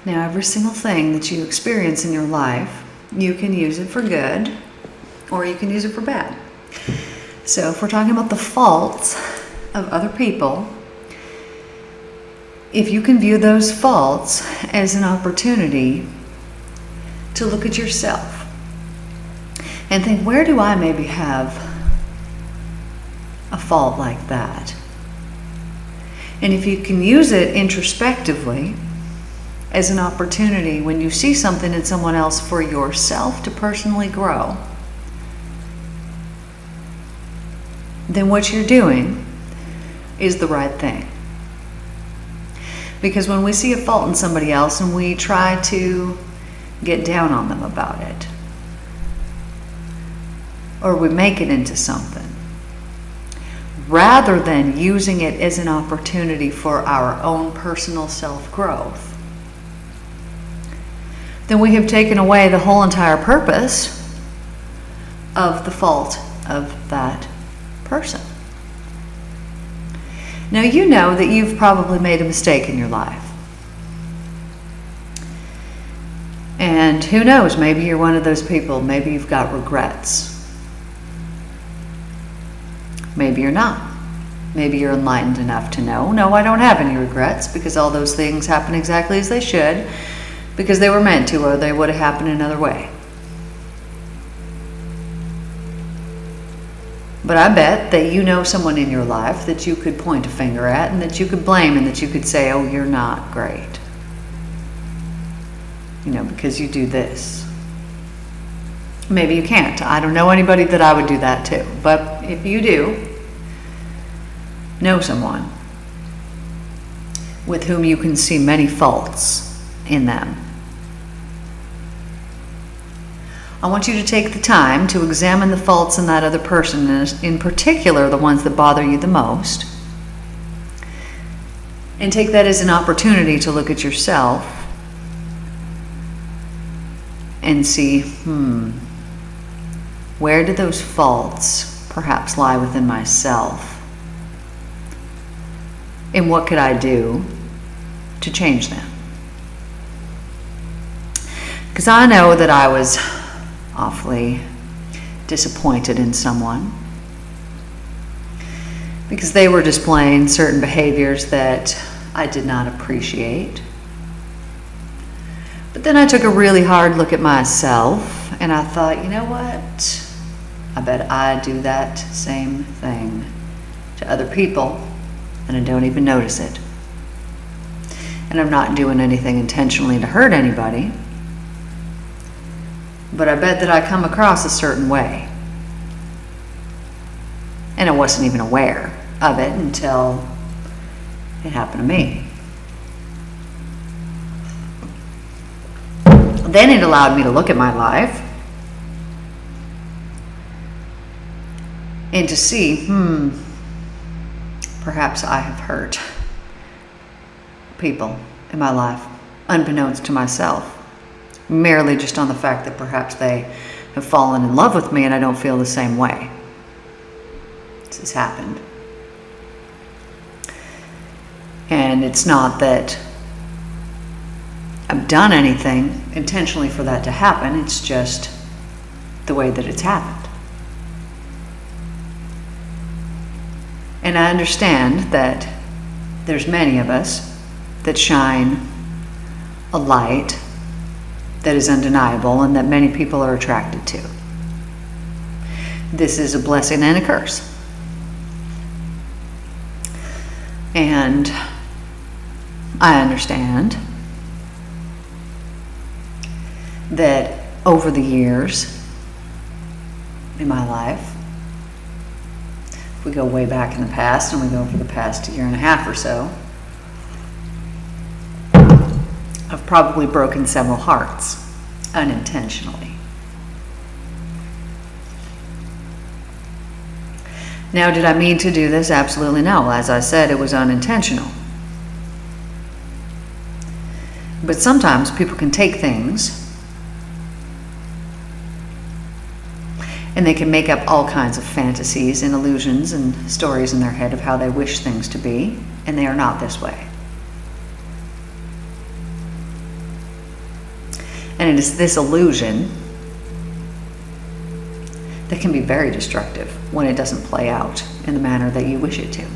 Now, every single thing that you experience in your life, you can use it for good or you can use it for bad. So if we're talking about the faults of other people, if you can view those faults as an opportunity to look at yourself and think, where do I maybe have a fault like that? And if you can use it introspectively as an opportunity when you see something in someone else for yourself to personally grow, then what you're doing is the right thing. Because when we see a fault in somebody else and we try to get down on them about it, or we make it into something, rather than using it as an opportunity for our own personal self-growth, then we have taken away the whole entire purpose of the fault of that person. Now, you know that you've probably made a mistake in your life. And who knows, maybe you're one of those people, maybe you've got regrets. Maybe you're not. Maybe you're enlightened enough to know, no, I don't have any regrets because all those things happen exactly as they should, because they were meant to, or they would have happened another way. But I bet that you know someone in your life that you could point a finger at and that you could blame and that you could say, oh, you're not great. Because you do this. Maybe you can't. I don't know anybody that I would do that to. But if you do know someone with whom you can see many faults in them, I want you to take the time to examine the faults in that other person, and in particular the ones that bother you the most, and take that as an opportunity to look at yourself and see, where do those faults perhaps lie within myself? And what could I do to change them? Because I know that I was awfully disappointed in someone because they were displaying certain behaviors that I did not appreciate. But then I took a really hard look at myself and I thought, you know what? I bet I do that same thing to other people and I don't even notice it. And I'm not doing anything intentionally to hurt anybody. But I bet that I come across a certain way. And I wasn't even aware of it until it happened to me. Then it allowed me to look at my life and to see, perhaps I have hurt people in my life, unbeknownst to myself. Merely just on the fact that perhaps they have fallen in love with me and I don't feel the same way. This has happened. And it's not that I've done anything intentionally for that to happen, it's just the way that it's happened. And I understand that there's many of us that shine a light that is undeniable and that many people are attracted to. This is a blessing and a curse. And I understand that over the years in my life, if we go way back in the past and we go for the past year and a half or so, I've probably broken several hearts unintentionally. Now, did I mean to do this? Absolutely no. As I said, it was unintentional. But sometimes people can take things and they can make up all kinds of fantasies and illusions and stories in their head of how they wish things to be, and they are not this way. And it is this illusion that can be very destructive when it doesn't play out in the manner that you wish it to.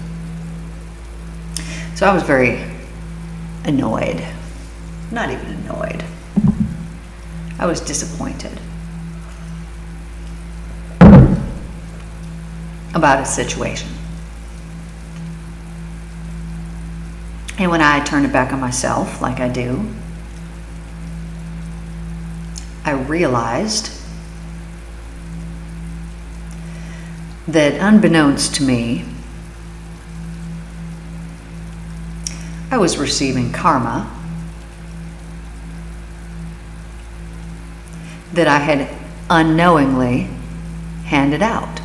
So I was very annoyed. Not even annoyed. I was disappointed about a situation. And when I turned it back on myself, like I do, I realized that unbeknownst to me, I was receiving karma that I had unknowingly handed out.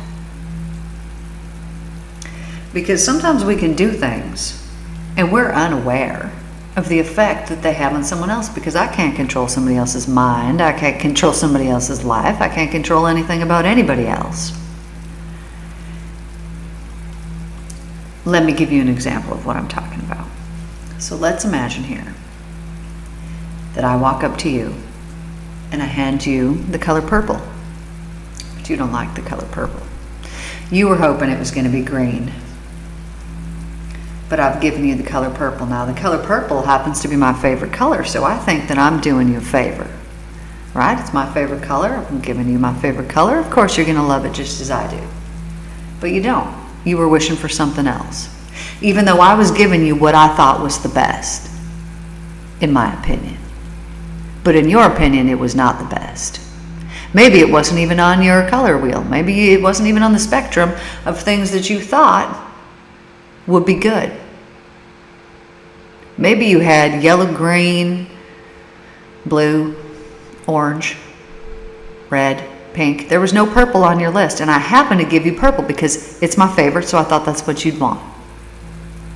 Because sometimes we can do things and we're unaware of the effect that they have on someone else, because I can't control somebody else's mind, I can't control somebody else's life, I can't control anything about anybody else. Let me give you an example of what I'm talking about. So let's imagine here that I walk up to you and I hand you the color purple, but you don't like the color purple. You were hoping it was going to be green, but I've given you the color purple. Now, the color purple happens to be my favorite color, so I think that I'm doing you a favor, right? It's my favorite color. I'm giving you my favorite color. Of course, you're going to love it just as I do, but you don't. You were wishing for something else, even though I was giving you what I thought was the best, in my opinion. But in your opinion, it was not the best. Maybe it wasn't even on your color wheel. Maybe it wasn't even on the spectrum of things that you thought would be good. Maybe you had yellow, green, blue, orange, red, pink. There was no purple on your list, and I happened to give you purple because it's my favorite, so I thought that's what you'd want.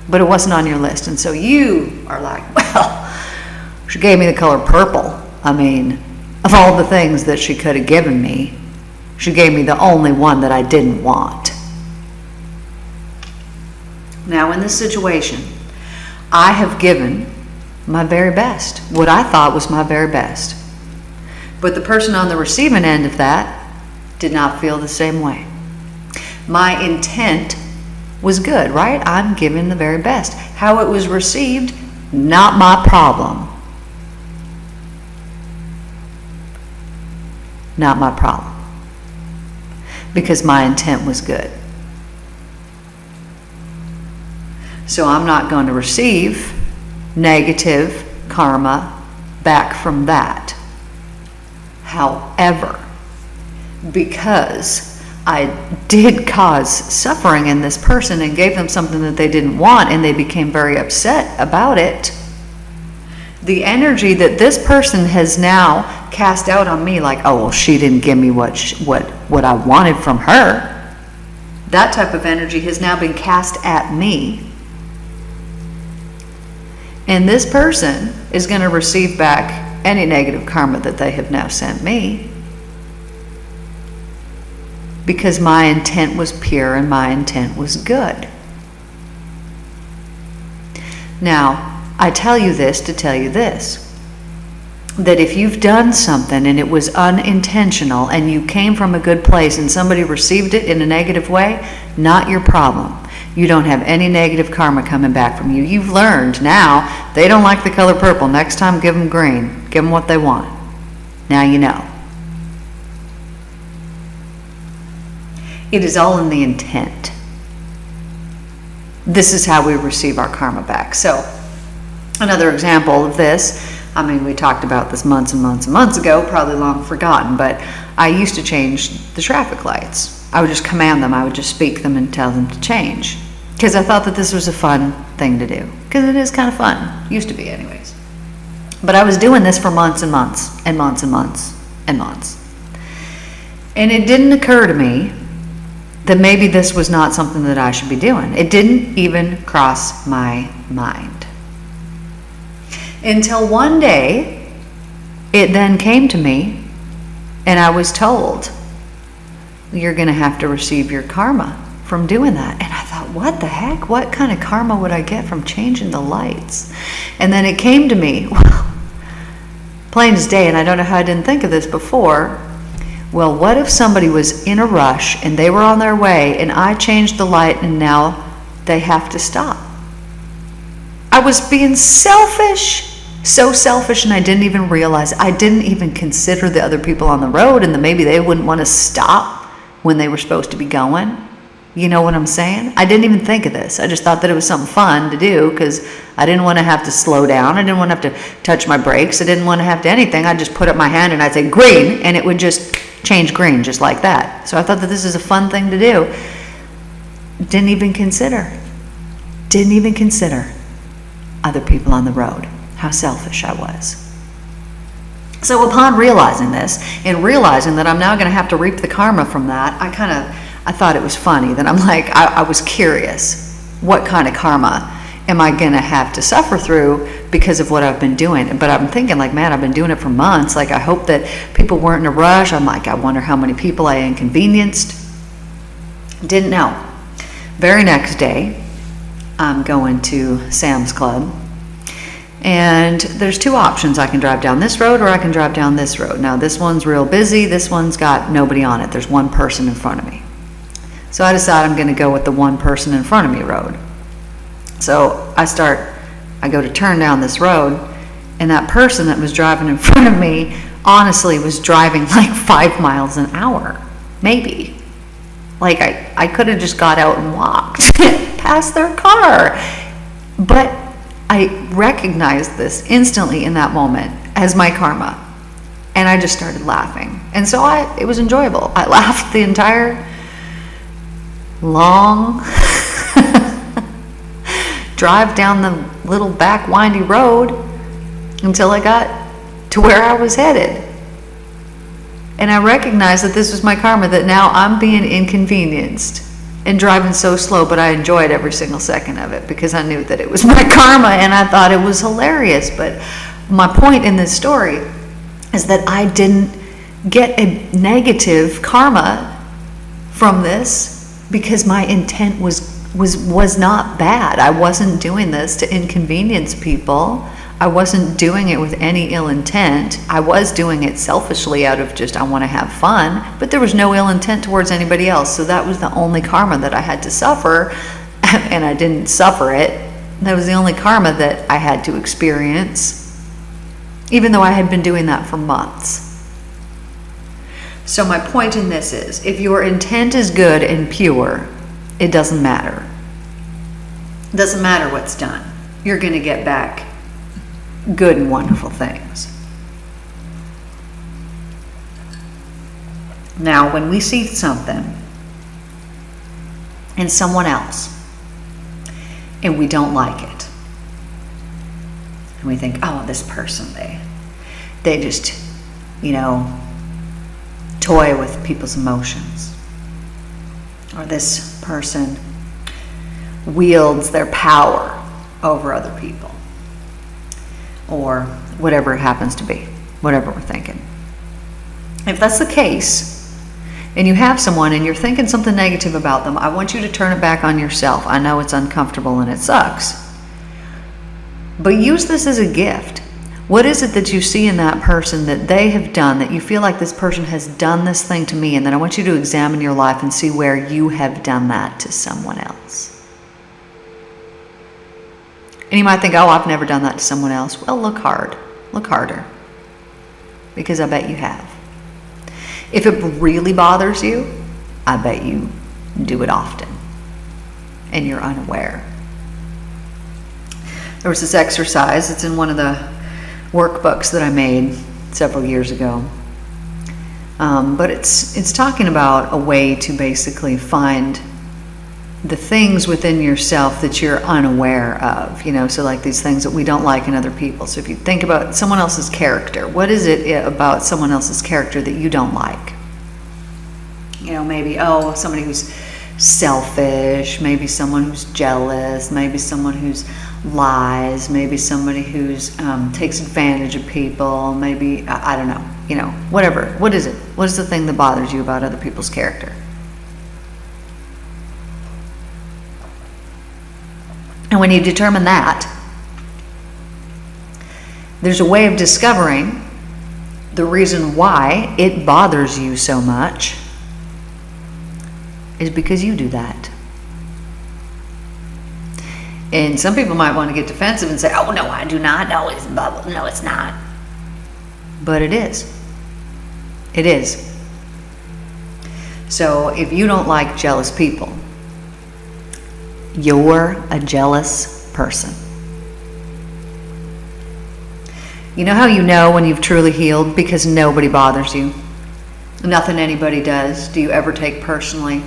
But it wasn't on your list, and so you are like, well, she gave me the color purple. I mean, of all the things that she could have given me, she gave me the only one that I didn't want. Now, in this situation, I have given my very best, what I thought was my very best. But the person on the receiving end of that did not feel the same way. My intent was good, right? I'm giving the very best. How it was received, not my problem. Not my problem. Because my intent was good. So I'm not going to receive negative karma back from that. However, because I did cause suffering in this person and gave them something that they didn't want, and they became very upset about it, the energy that this person has now cast out on me, like, oh, well, she didn't give me what I wanted from her, that type of energy has now been cast at me. And this person is going to receive back any negative karma that they have now sent me, because my intent was pure and my intent was good. Now, I tell you this to tell you this, that if you've done something and it was unintentional and you came from a good place and somebody received it in a negative way, not your problem. You don't have any negative karma coming back from you. You've learned now they don't like the color purple. Next time, give them green. Give them what they want. Now you know. It is all in the intent. This is how we receive our karma back. So, another example of this, I mean, we talked about this months and months and months ago, probably long forgotten, but I used to change the traffic lights. I would just command them, I would just speak them and tell them to change. Because I thought that this was a fun thing to do. Because it is kind of fun. Used to be anyways. But I was doing this for months and months and months and months and months. And it didn't occur to me that maybe this was not something that I should be doing. It didn't even cross my mind. Until one day, it then came to me, and I was told, you're going to have to receive your karma from doing that. And I thought, what the heck? What kind of karma would I get from changing the lights? And then it came to me, well, plain as day, and I don't know how I didn't think of this before. Well, what if somebody was in a rush and they were on their way and I changed the light and now they have to stop? I was being selfish, so selfish, and I didn't even realize. I didn't even consider the other people on the road and that maybe they wouldn't want to stop when they were supposed to be going. You know what I'm saying? I didn't even think of this. I just thought that it was something fun to do because I didn't want to have to slow down. I didn't want to have to touch my brakes. I didn't want to have to anything. I'd just put up my hand and I'd say green, and it would just change green just like that. So I thought that this is a fun thing to do. Didn't even consider other people on the road, how selfish I was. So upon realizing this and realizing that I'm now going to have to reap the karma from that, I thought it was funny that I'm like, I was curious, what kind of karma am I going to have to suffer through because of what I've been doing? But I'm thinking like, man, I've been doing it for months. Like, I hope that people weren't in a rush. I'm like, I wonder how many people I inconvenienced. Didn't know. Very next day, I'm going to Sam's Club. And there's two options. I can drive down this road or I can drive down this road. Now, this one's real busy. This one's got nobody on it. There's one person in front of me. So I decide I'm going to go with the one person in front of me road. So I go to turn down this road, and that person that was driving in front of me honestly was driving like 5 miles an hour, maybe. Like I could have just got out and walked past their car. But I recognized this instantly in that moment as my karma. And I just started laughing. And so it was enjoyable. I laughed the entire long drive down the little back windy road until I got to where I was headed. And I recognized that this was my karma, that now I'm being inconvenienced and driving so slow, but I enjoyed every single second of it because I knew that it was my karma and I thought it was hilarious. But my point in this story is that I didn't get a negative karma from this because my intent was not bad. I wasn't doing this to inconvenience people. I wasn't doing it with any ill intent. I was doing it selfishly out of just, I want to have fun, but there was no ill intent towards anybody else. So that was the only karma that I had to suffer, and I didn't suffer it. That was the only karma that I had to experience, even though I had been doing that for months. So my point in this is, if your intent is good and pure, it doesn't matter. It doesn't matter what's done. You're going to get back good and wonderful things. Now, when we see something in someone else and we don't like it, and we think, oh, this person, they just, toy with people's emotions, or this person wields their power over other people, or whatever it happens to be, whatever we're thinking. If that's the case, and you have someone and you're thinking something negative about them, I want you to turn it back on yourself. I know it's uncomfortable and it sucks, but use this as a gift. What is it that you see in that person that they have done, that you feel like this person has done this thing to me? And then I want you to examine your life and see where you have done that to someone else. And you might think, oh, I've never done that to someone else. Well, look hard. Look harder. Because I bet you have. If it really bothers you, I bet you do it often. And you're unaware. There was this exercise. It's in one of the workbooks that I made several years ago. But it's talking about a way to basically find the things within yourself that you're unaware of, so like these things that we don't like in other people. So if you think about someone else's character, what is it about someone else's character that you don't like? Maybe, somebody who's selfish, maybe someone who's jealous, maybe someone who's lies, maybe somebody who's takes advantage of people, maybe, I don't know, whatever. What is it? What is the thing that bothers you about other people's character? And when you determine that, there's a way of discovering the reason why it bothers you so much is because you do that. And some people might want to get defensive and say, oh, no, I do not. No, it's bubble. No, it's not. But it is. It is. So if you don't like jealous people, you're a jealous person. You know how you know when you've truly healed? Because nobody bothers you. Nothing anybody does do you ever take personally.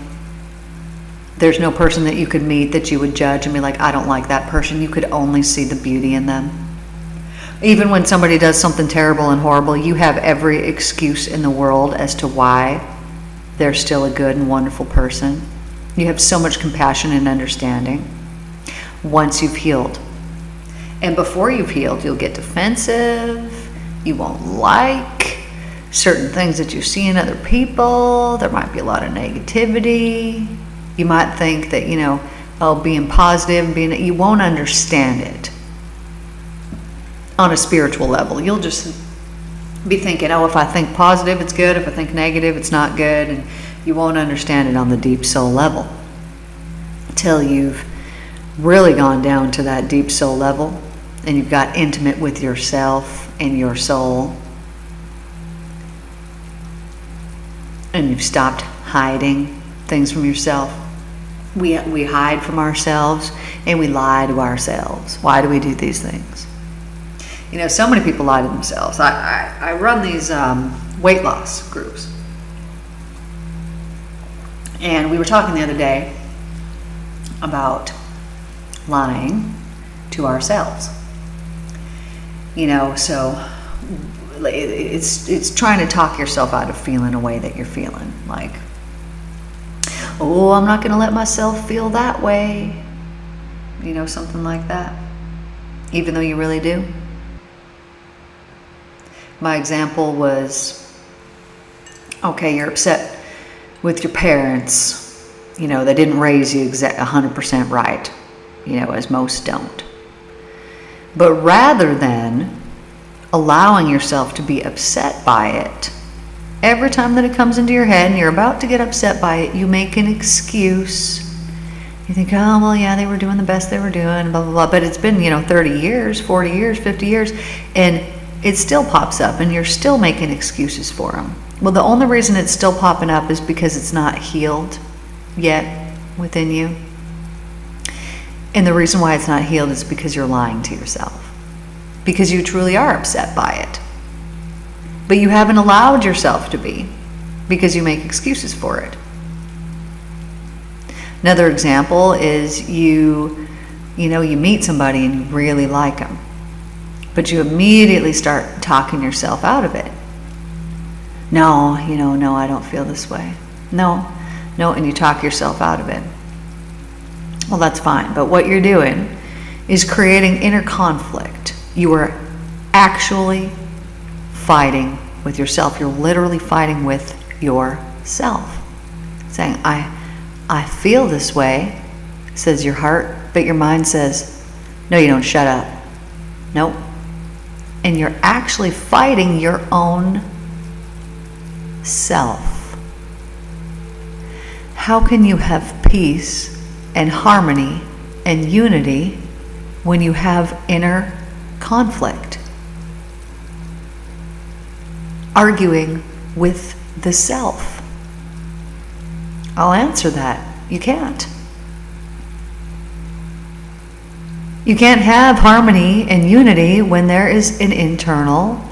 There's no person that you could meet that you would judge and be like, I don't like that person. You could only see the beauty in them. Even when somebody does something terrible and horrible, you have every excuse in the world as to why they're still a good and wonderful person. You have so much compassion and understanding once you've healed. And before you've healed, you'll get defensive. You won't like certain things that you see in other people. There might be a lot of negativity. You might think that, being positive, you won't understand it on a spiritual level. You'll just be thinking, oh, if I think positive, it's good. If I think negative, it's not good. And you won't understand it on the deep soul level until you've really gone down to that deep soul level and you've got intimate with yourself and your soul. And you've stopped hiding things from yourself. We hide from ourselves and we lie to ourselves. Why do we do these things? So many people lie to themselves. I run these weight loss groups. And we were talking the other day about lying to ourselves. So it's trying to talk yourself out of feeling a way that you're feeling. Like, oh, I'm not going to let myself feel that way. Something like that. Even though you really do. My example was, okay, you're upset with your parents. They didn't raise you 100% right, as most don't. But rather than allowing yourself to be upset by it, every time that it comes into your head and you're about to get upset by it, you make an excuse. You think, oh, well, yeah, they were doing the best they were doing, blah, blah, blah. But it's been, 30 years, 40 years, 50 years, and it still pops up and you're still making excuses for them. Well, the only reason it's still popping up is because it's not healed yet within you. And the reason why it's not healed is because you're lying to yourself. Because you truly are upset by it. But you haven't allowed yourself to be because you make excuses for it. Another example is you meet somebody and you really like them. But you immediately start talking yourself out of it. No, I don't feel this way. No, and you talk yourself out of it. Well, that's fine. But what you're doing is creating inner conflict. You are actually fighting with yourself. You're literally fighting with yourself. Saying, I feel this way, says your heart, but your mind says, no, you don't, shut up. Nope. And you're actually fighting your own self. How can you have peace and harmony and unity when you have inner conflict? Arguing with the self. I'll answer that. You can't. You can't have harmony and unity when there is an internal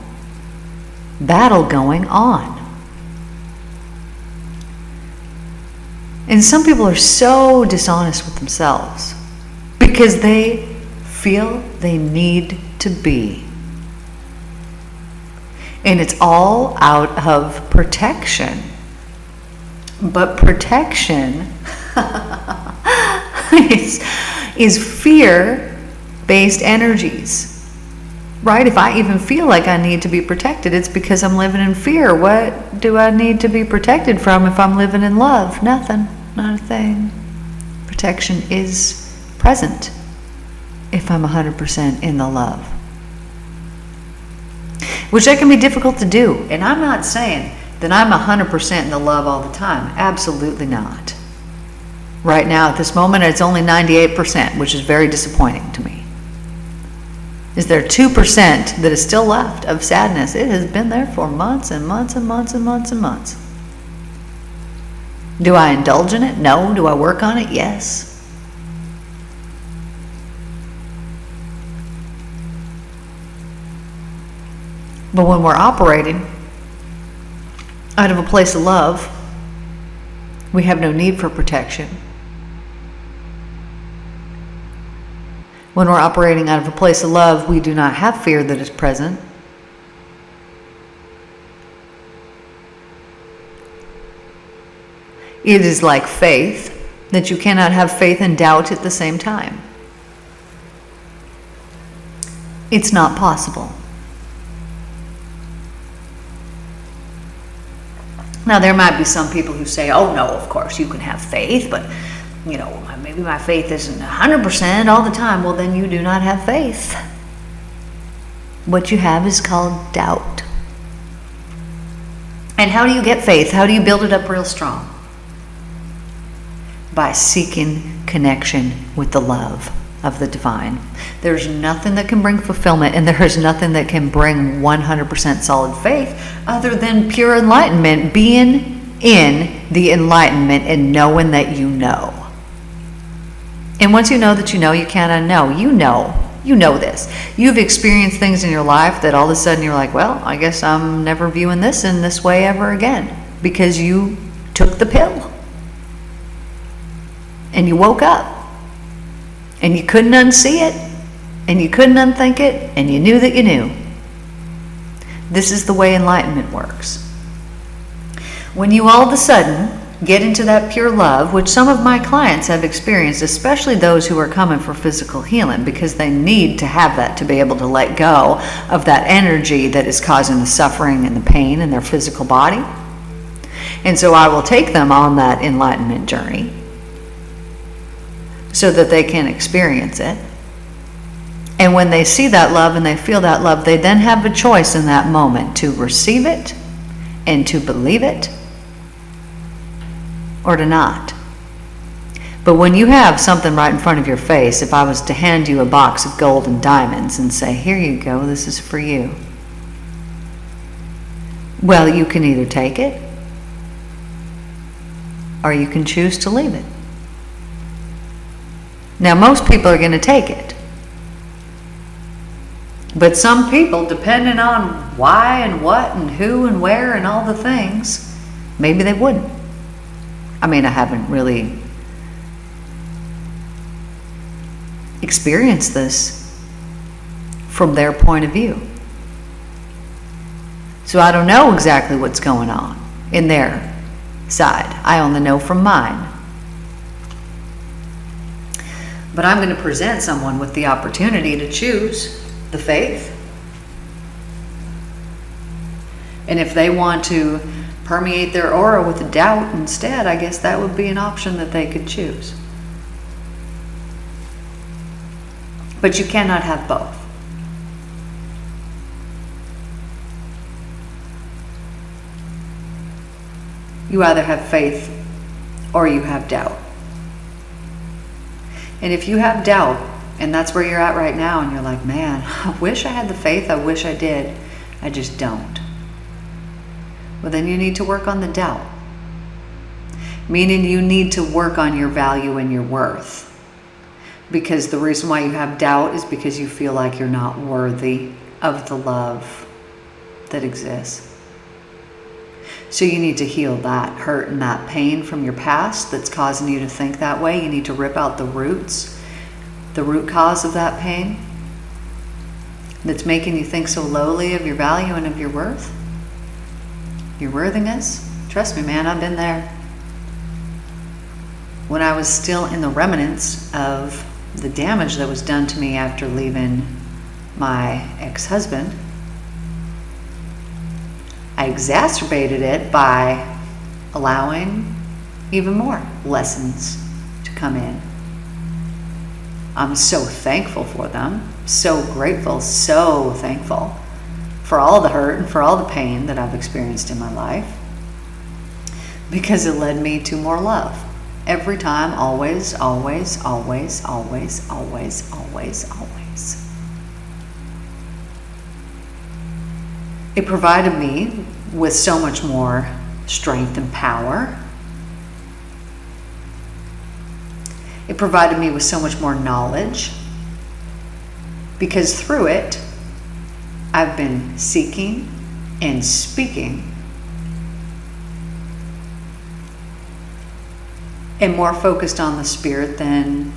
battle going on. And some people are so dishonest with themselves because they feel they need to be. And it's all out of protection. But protection is fear-based energies, right? If I even feel like I need to be protected, it's because I'm living in fear. What do I need to be protected from if I'm living in love? Nothing, not a thing. Protection is present if I'm 100% in the love. which that can be difficult to do. And I'm not saying that I'm 100% in the love all the time. Absolutely not. Right now, at this moment, it's only 98%, which is very disappointing to me. Is there 2% that is still left of sadness? It has been there for months and months and months and months and months. Do I indulge in it? No. Do I work on it? Yes. But when we're operating out of a place of love, we have no need for protection. When we're operating out of a place of love, we do not have fear that is present. It is like faith, that you cannot have faith and doubt at the same time. It's not possible. Now, there might be some people who say, oh no, of course you can have faith, but maybe my faith isn't 100% all the time. Well, then you do not have faith. What you have is called doubt. And how do you get faith? How do you build it up real strong? By seeking connection with the love of the divine. There's nothing that can bring fulfillment, and there is nothing that can bring 100% solid faith other than pure enlightenment, being in the enlightenment and knowing that you know. And once you know that you know, you can't unknow. You know this. You've experienced things in your life that all of a sudden you're like, well, I guess I'm never viewing this in this way ever again, because you took the pill and you woke up. And you couldn't unsee it, and you couldn't unthink it, and you knew that you knew. This is the way enlightenment works. When you all of a sudden get into that pure love, which some of my clients have experienced, especially those who are coming for physical healing, because they need to have that to be able to let go of that energy that is causing the suffering and the pain in their physical body. And so I will take them on that enlightenment journey, so that they can experience it. And when they see that love and they feel that love, they then have a choice in that moment to receive it and to believe it, or to not. But when you have something right in front of your face, if I was to hand you a box of gold and diamonds and say, here you go, this is for you. Well, you can either take it or you can choose to leave it. Now, most people are going to take it. But some people, depending on why and what and who and where and all the things, maybe they wouldn't. I mean, I haven't really experienced this from their point of view. So I don't know exactly what's going on in their side. I only know from mine. But I'm going to present someone with the opportunity to choose the faith. And if they want to permeate their aura with a doubt instead, I guess that would be an option that they could choose. But you cannot have both. You either have faith or you have doubt. And if you have doubt, and that's where you're at right now, and you're like, man, I wish I had the faith, I wish I did, I just don't. Well, then you need to work on the doubt. Meaning you need to work on your value and your worth. Because the reason why you have doubt is because you feel like you're not worthy of the love that exists. So you need to heal that hurt and that pain from your past that's causing you to think that way. You need to rip out the roots, the root cause of that pain that's making you think so lowly of your value and of your worth, your worthiness. Trust me, man, I've been there. When I was still in the remnants of the damage that was done to me after leaving my ex-husband, I exacerbated it by allowing even more lessons to come in. I'm so thankful for them, so grateful, so thankful for all the hurt and for all the pain that I've experienced in my life, because it led me to more love. Every time, always, always, always, always, always, always, always. It provided me with so much more strength and power. It provided me with so much more knowledge, because through it, I've been seeking and speaking and more focused on the spirit than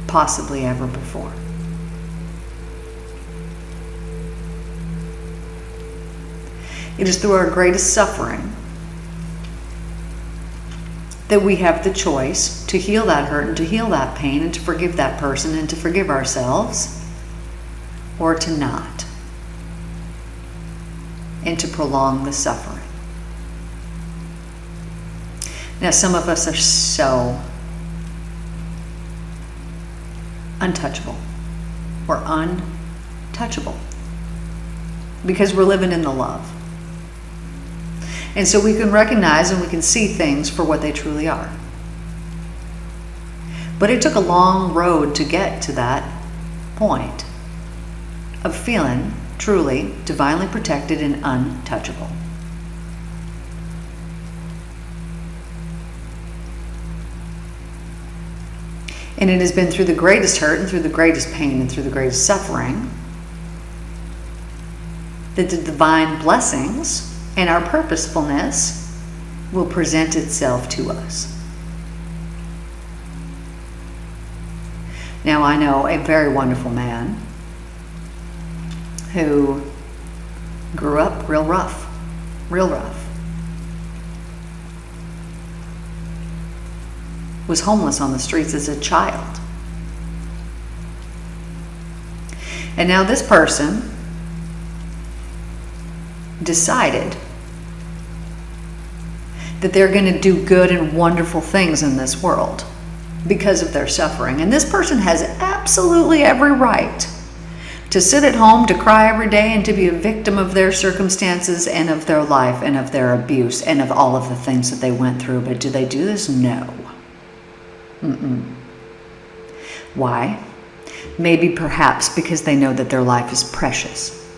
possibly ever before. It is through our greatest suffering that we have the choice to heal that hurt and to heal that pain and to forgive that person and to forgive ourselves, or to not, and to prolong the suffering. Now, some of us are so untouchable. We're untouchable because we're living in the love. And so we can recognize and we can see things for what they truly are. But it took a long road to get to that point of feeling truly divinely protected and untouchable. And it has been through the greatest hurt and through the greatest pain and through the greatest suffering that the divine blessings and our purposefulness will present itself to us. Now, I know a very wonderful man who grew up real rough. Was homeless on the streets as a child. And now this person decided that they're going to do good and wonderful things in this world because of their suffering. And this person has absolutely every right to sit at home, to cry every day, and to be a victim of their circumstances and of their life and of their abuse and of all of the things that they went through. But do they do this? No. Why? Maybe perhaps because they know that their life is precious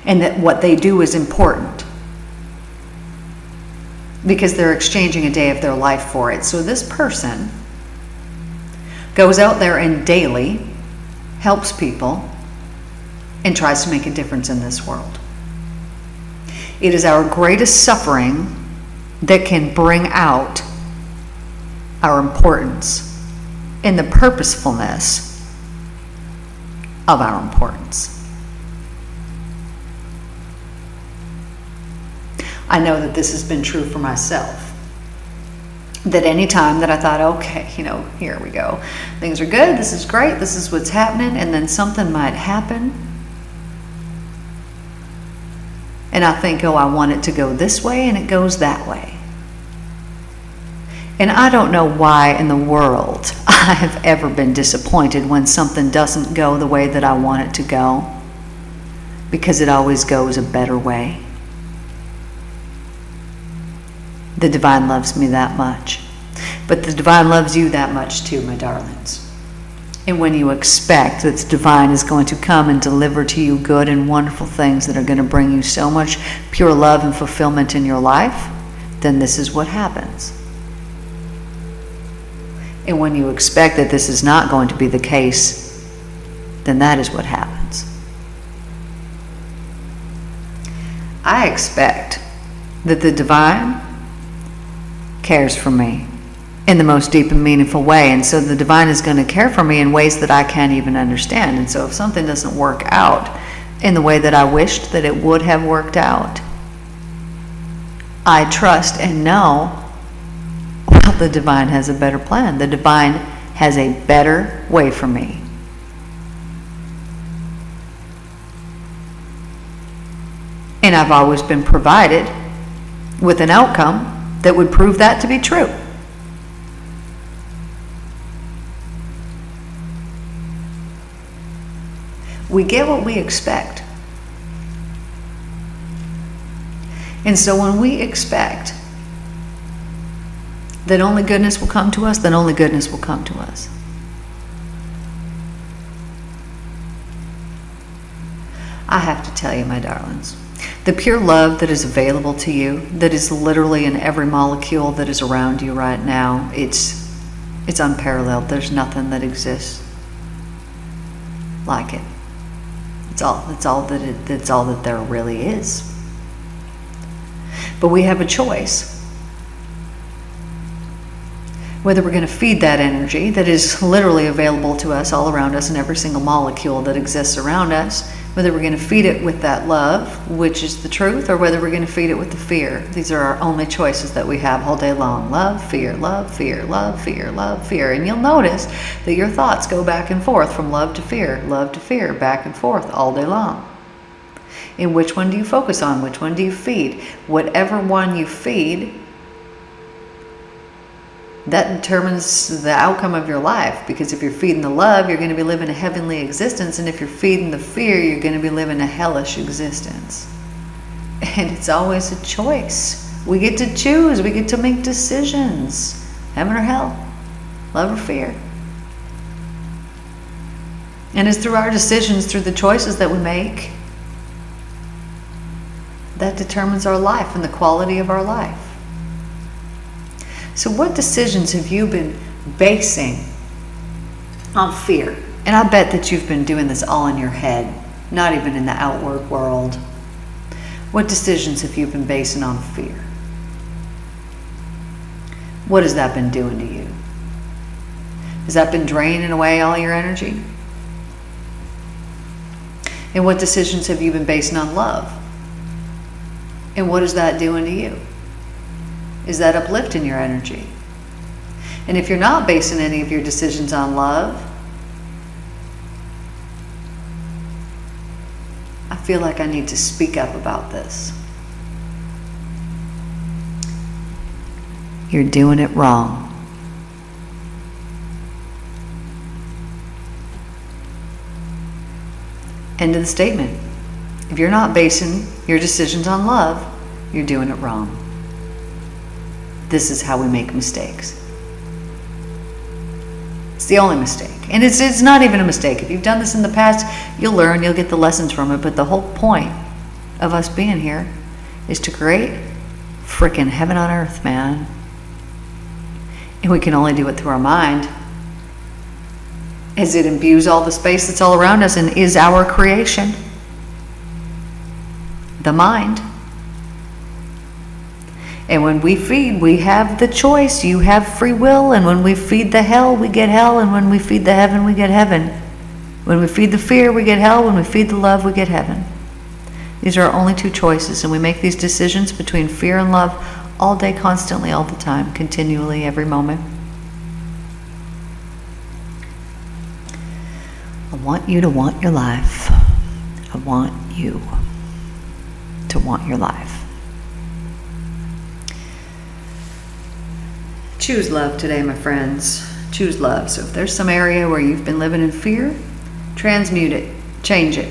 and that what they do is important, because they're exchanging a day of their life for it. So this person goes out there and daily helps people and tries to make a difference in this world. It is our greatest suffering that can bring out our importance and the purposefulness of our importance. I know that this has been true for myself. That any time that I thought, okay, here we go. Things are good, this is great, this is what's happening, and then something might happen. And I think, I want it to go this way, and it goes that way. And I don't know why in the world I have ever been disappointed when something doesn't go the way that I want it to go, because it always goes a better way. The divine loves me that much. But the divine loves you that much too, my darlings. And when you expect that the divine is going to come and deliver to you good and wonderful things that are going to bring you so much pure love and fulfillment in your life, then this is what happens. And when you expect that this is not going to be the case, then that is what happens. I expect that the divine cares for me in the most deep and meaningful way, and so the divine is going to care for me in ways that I can't even understand. And so if something doesn't work out in the way that I wished that it would have worked out, I trust and know, well, the divine has a better plan. The divine has a better way for me. And I've always been provided with an outcome that would prove that to be true. We get what we expect. And so when we expect that only goodness will come to us, then only goodness will come to us. I have to tell you, my darlings, the pure love that is available to you, that is literally in every molecule that is around you right now, it's unparalleled. There's nothing that exists like it. It's all that there really is. But we have a choice whether we're going to feed that energy that is literally available to us all around us in every single molecule that exists around us, whether we're going to feed it with that love, which is the truth, or whether we're going to feed it with the fear. These are our only choices that we have all day long. Love, fear, love, fear, love, fear, love, fear. And you'll notice that your thoughts go back and forth from love to fear, back and forth all day long. And which one do you focus on? Which one do you feed? Whatever one you feed, that determines the outcome of your life. Because if you're feeding the love, you're going to be living a heavenly existence. And if you're feeding the fear, you're going to be living a hellish existence. And it's always a choice. We get to choose. We get to make decisions. Heaven or hell. Love or fear. And it's through our decisions, through the choices that we make, that determines our life and the quality of our life. So what decisions have you been basing on fear? And I bet that you've been doing this all in your head, not even in the outward world. What decisions have you been basing on fear? What has that been doing to you? Has that been draining away all your energy? And what decisions have you been basing on love? And what is that doing to you? Is that uplifting your energy? And if you're not basing any of your decisions on love, I feel like I need to speak up about this. You're doing it wrong. End of the statement. If you're not basing your decisions on love, you're doing it wrong. This is how we make mistakes. It's the only mistake. And it's not even a mistake. If you've done this in the past, you'll learn, you'll get the lessons from it. But the whole point of us being here is to create freaking heaven on earth, man. And we can only do it through our mind, as it imbues all the space that's all around us and is our creation. The mind. And when we feed, we have the choice. You have free will. And when we feed the hell, we get hell. And when we feed the heaven, we get heaven. When we feed the fear, we get hell. When we feed the love, we get heaven. These are our only two choices. And we make these decisions between fear and love all day, constantly, all the time, continually, every moment. I want you to want your life. I want you to want your life. Choose love today, my friends. Choose love. So if there's some area where you've been living in fear, transmute it, change it.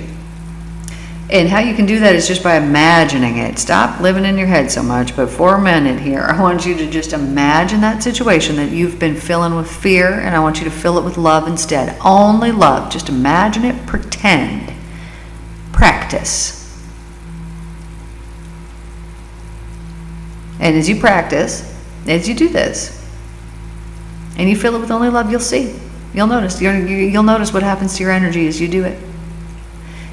And how you can do that is just by imagining it. Stop living in your head so much. But for a minute here, I want you to just imagine that situation that you've been filling with fear, and I want you to fill it with love instead. Only love. Just imagine it, pretend, practice. And as you practice, as you do this, and you fill it with only love, you'll see. You'll notice. You'll notice what happens to your energy as you do it.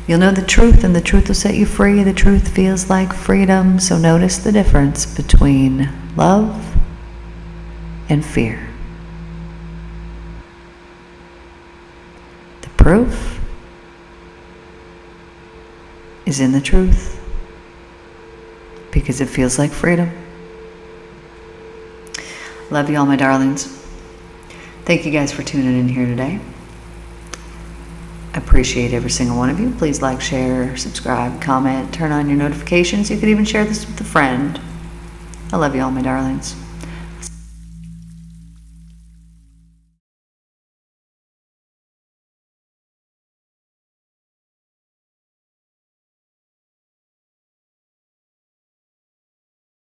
You'll know the truth, and the truth will set you free. The truth feels like freedom. So notice the difference between love and fear. The proof is in the truth, because it feels like freedom. Love you all, my darlings. Thank you guys for tuning in here today. I appreciate every single one of you. Please like, share, subscribe, comment, turn on your notifications. You could even share this with a friend. I love you all, my darlings.